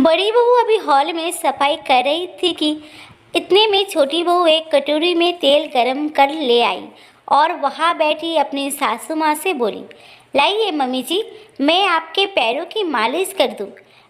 बड़ी बहू अभी हॉल में सफाई कर रही थी कि इतने में छोटी बहू एक कटोरी में तेल गरम कर ले आई और वहाँ बैठी अपनी सासू माँ से बोली, लाइए मम्मी जी, मैं आपके पैरों की मालिश कर दूँ।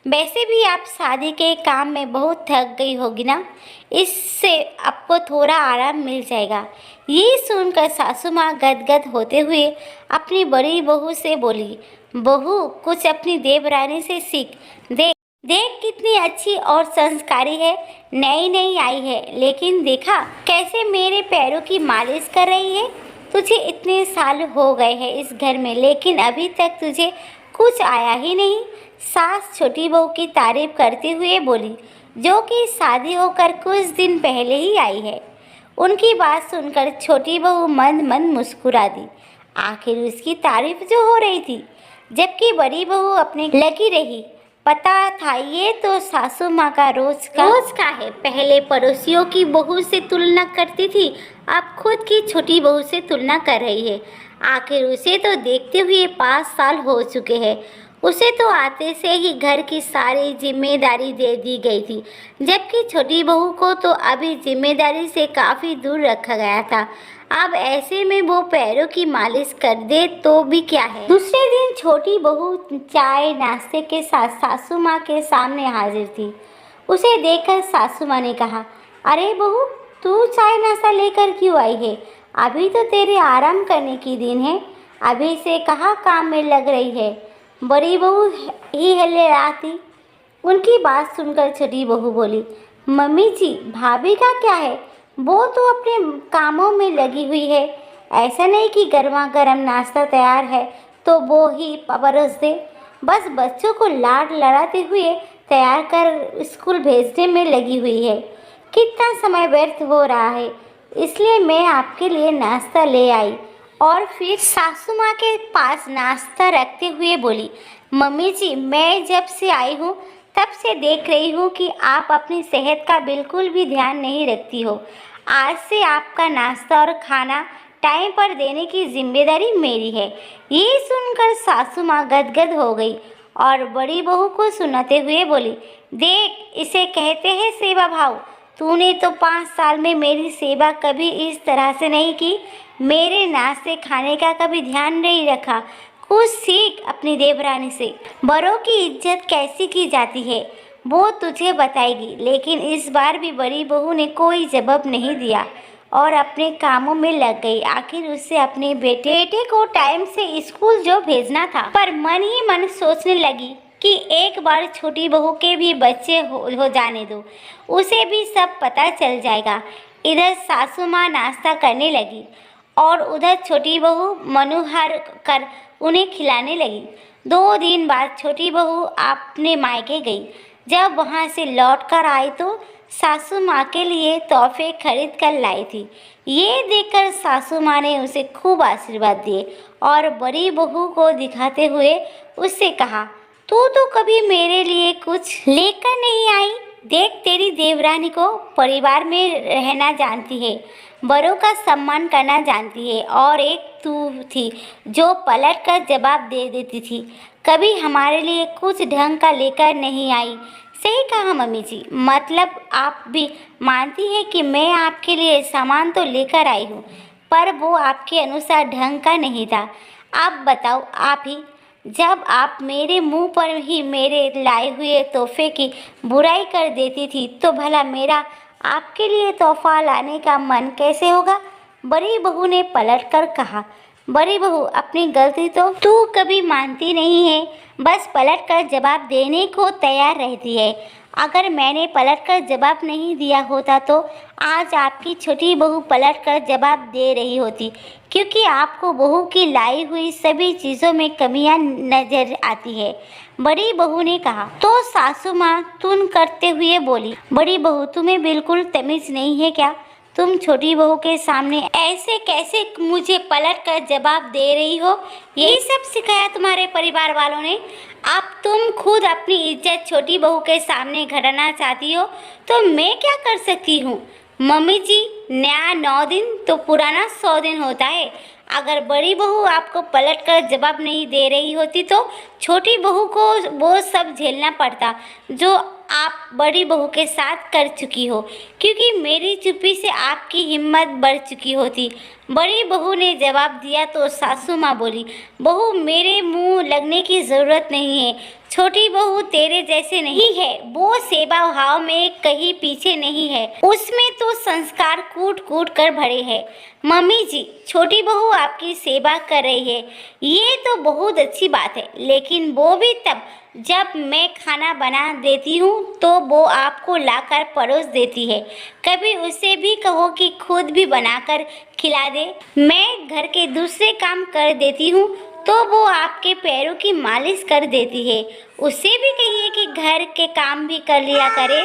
वैसे भी आप शादी के काम में बहुत थक गई होगी ना, इससे आपको थोड़ा आराम मिल जाएगा। ये सुनकर सासू माँ गदगद होते हुए अपनी बड़ी बहू से बोली, बहू कुछ अपनी देवरानी से सीख। देख देख कितनी अच्छी और संस्कारी है, नई नई आई है, लेकिन देखा कैसे मेरे पैरों की मालिश कर रही है। तुझे इतने साल हो गए हैं इस घर में, लेकिन अभी तक तुझे कुछ आया ही नहीं। सास छोटी बहू की तारीफ करते हुए बोली, जो कि शादी होकर कुछ दिन पहले ही आई है। उनकी बात सुनकर छोटी बहू मंद मंद मुस्कुरा दी। आखिर उसकी तारीफ जो हो रही थी, जबकि बड़ी बहू अपने लगी रही। पता था ये तो सासू माँ का रोज का है। पहले पड़ोसियों की बहू से तुलना करती थी, अब खुद की छोटी बहू से तुलना कर रही है। आखिर उसे तो देखते हुए 5 साल हो चुके हैं। उसे तो आते से ही घर की सारी जिम्मेदारी दे दी गई थी, जबकि छोटी बहू को तो अभी जिम्मेदारी से काफ़ी दूर रखा गया था। अब ऐसे में वो पैरों की मालिश कर दे तो भी क्या है। दूसरे दिन छोटी बहू चाय नाश्ते के साथ सासू माँ के सामने हाजिर थी। उसे देखकर सासू माँ ने कहा, अरे बहू, तू चाय नाश्ता लेकर क्यों आई है? अभी तो तेरे आराम करने की दिन है, अभी से कहाँ काम में लग रही है। बड़ी बहू ही हिललाती। उनकी बात सुनकर छोटी बहू बोली, मम्मी जी, भाभी का क्या है, वो तो अपने कामों में लगी हुई है। ऐसा नहीं कि गर्मा गर्म नाश्ता तैयार है तो वो ही परोस दे। बस बच्चों को लाड लड़ाते हुए तैयार कर स्कूल भेजने में लगी हुई है। कितना समय व्यर्थ हो रहा है, इसलिए मैं आपके लिए नाश्ता ले आई। और फिर सासू माँ के पास नाश्ता रखते हुए बोली, मम्मी जी, मैं जब से आई हूँ तब से देख रही हूँ कि आप अपनी सेहत का बिल्कुल भी ध्यान नहीं रखती हो। आज से आपका नाश्ता और खाना टाइम पर देने की जिम्मेदारी मेरी है। ये सुनकर सासू माँ गदगद हो गई और बड़ी बहू को सुनाते हुए बोली, देख, इसे कहते हैं सेवा भाव। तूने तो 5 साल में मेरी सेवा कभी इस तरह से नहीं की। मेरे नाश्ते खाने का कभी ध्यान नहीं रखा। कुछ सीख अपनी देवरानी से। बड़ों की इज्जत कैसी की जाती है वो तुझे बताएगी। लेकिन इस बार भी बड़ी बहू ने कोई जवाब नहीं दिया और अपने कामों में लग गई। आखिर उससे अपने बेटे को टाइम से स्कूल जो भेजना था, पर मन ही मन सोचने लगी कि एक बार छोटी बहू के भी बच्चे हो जाने दो, उसे भी सब पता चल जाएगा। इधर सासू माँ नाश्ता करने लगी और उधर छोटी बहू मनोहर कर उन्हें खिलाने लगी। 2 दिन बाद छोटी बहू अपने मायके गई। जब वहाँ से लौट कर आई तो सासू माँ के लिए तोहफे खरीद कर लाई थी। ये देखकर सासू माँ ने उसे खूब आशीर्वाद दिए और बड़ी बहू को दिखाते हुए उससे कहा, तू तो कभी मेरे लिए कुछ लेकर नहीं आई। देख, तेरी देवरानी को परिवार में रहना जानती है, बड़ों का सम्मान करना जानती है, और एक तू थी जो पलट कर जवाब दे देती थी, कभी हमारे लिए कुछ ढंग का लेकर नहीं आई। सही कहा मम्मी जी, मतलब आप भी मानती है कि मैं आपके लिए सामान तो लेकर आई हूँ, पर वो आपके अनुसार ढंग का नहीं था। आप बताओ आप ही, जब आप मेरे मुंह पर ही मेरे लाए हुए तोहफे की बुराई कर देती थी तो भला मेरा आपके लिए तोहफा लाने का मन कैसे होगा। बड़ी बहू ने पलट कर कहा, बड़ी बहू, अपनी गलती तो तू कभी मानती नहीं है, बस पलट कर जवाब देने को तैयार रहती है। अगर मैंने पलट कर जवाब नहीं दिया होता तो आज आपकी छोटी बहू पलट कर जवाब दे रही होती, क्योंकि आपको बहू की लाई हुई सभी चीज़ों में कमियां नजर आती है। बड़ी बहू ने कहा तो सासू माँ तुन करते हुए बोली, बड़ी बहू, तुम्हें बिल्कुल तमीज़ नहीं है क्या? तुम छोटी बहू के सामने ऐसे कैसे मुझे पलट कर जवाब दे रही हो? यही सब सिखाया तुम्हारे परिवार वालों ने? अब तुम खुद अपनी इज्जत छोटी बहू के सामने घटाना चाहती हो तो मैं क्या कर सकती हूँ? मम्मी जी, नया 9 दिन तो पुराना 100 दिन होता है। अगर बड़ी बहू आपको पलट कर जवाब नहीं दे रही होती तो छोटी बहू को वो सब झेलना पड़ता जो आप बड़ी बहू के साथ कर चुकी हो, क्योंकि मेरी चुप्पी से आपकी हिम्मत बढ़ चुकी होती। बड़ी बहू ने जवाब दिया तो सासू माँ बोली, बहू मेरे मुंह लगने की ज़रूरत नहीं है, छोटी बहू तेरे जैसे नहीं है, वो सेवा भाव में कहीं पीछे नहीं है, उसमें तो संस्कार कूट कूट कर भरे हैं। मम्मी जी, छोटी बहू आपकी सेवा कर रही है, ये तो बहुत अच्छी बात है, लेकिन वो भी तब जब मैं खाना बना देती हूँ तो वो आपको लाकर परोस देती है। कभी उसे भी कहो कि खुद भी बनाकर खिला दे। मैं घर के दूसरे काम कर देती हूँ तो वो आपके पैरों की मालिश कर देती है। उसे भी कहिए कि घर के काम भी कर लिया करे।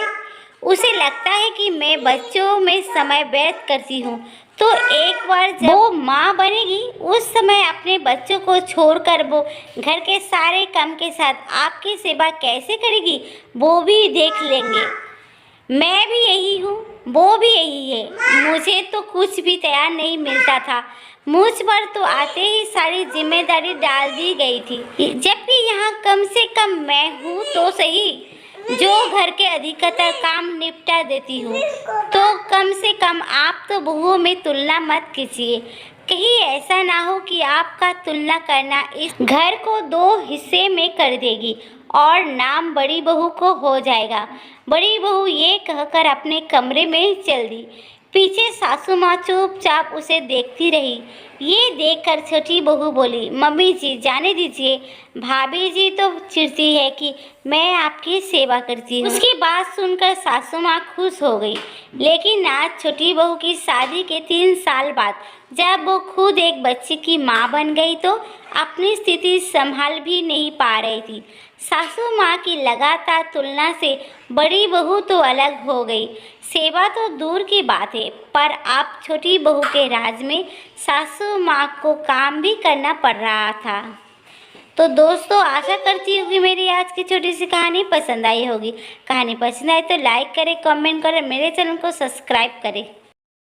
उसे लगता है कि मैं बच्चों में समय व्यर्थ करती हूँ, तो एक बार जब वो माँ बनेगी उस समय अपने बच्चों को छोड़कर वो घर के सारे काम के साथ आपकी सेवा कैसे करेगी वो भी देख लेंगे। मैं भी यही हूँ, वो भी यही है। मुझे तो कुछ भी तैयार नहीं मिलता था, मुझ पर तो आते ही सारी जिम्मेदारी डाल दी गई थी, जबकि यहाँ कम से कम मैं हूँ तो सही जो घर के अधिकतर काम निपटा देती हूँ। तो कम से कम आप तो बहुओं में तुलना मत कीजिए, कहीं ऐसा ना हो कि आपका तुलना करना इस घर को दो हिस्से में कर देगी और नाम बड़ी बहू को हो जाएगा। बड़ी बहू ये कहकर अपने कमरे में चल दी। पीछे सासू माँ चुपचाप उसे देखती रही। ये देखकर छोटी बहू बोली, मम्मी जी जाने दीजिए, भाभी जी तो चिढ़ती है कि मैं आपकी सेवा करती हूँ। उसकी बात सुनकर सासू माँ खुश हो गई, लेकिन आज छोटी बहू की शादी के 3 साल बाद जब वो खुद एक बच्चे की माँ बन गई तो अपनी स्थिति संभाल भी नहीं पा रही थी। सासू माँ की लगातार तुलना से बड़ी बहू तो अलग हो गई। सेवा तो दूर की बात है, पर अब छोटी बहू के राज में सासू माँ को काम भी करना पड़ रहा था। तो दोस्तों, आशा करती हूँ कि मेरी आज की छोटी सी कहानी पसंद आई होगी। कहानी पसंद आए तो लाइक करें, कमेंट करें, मेरे चैनल को सब्सक्राइब करें।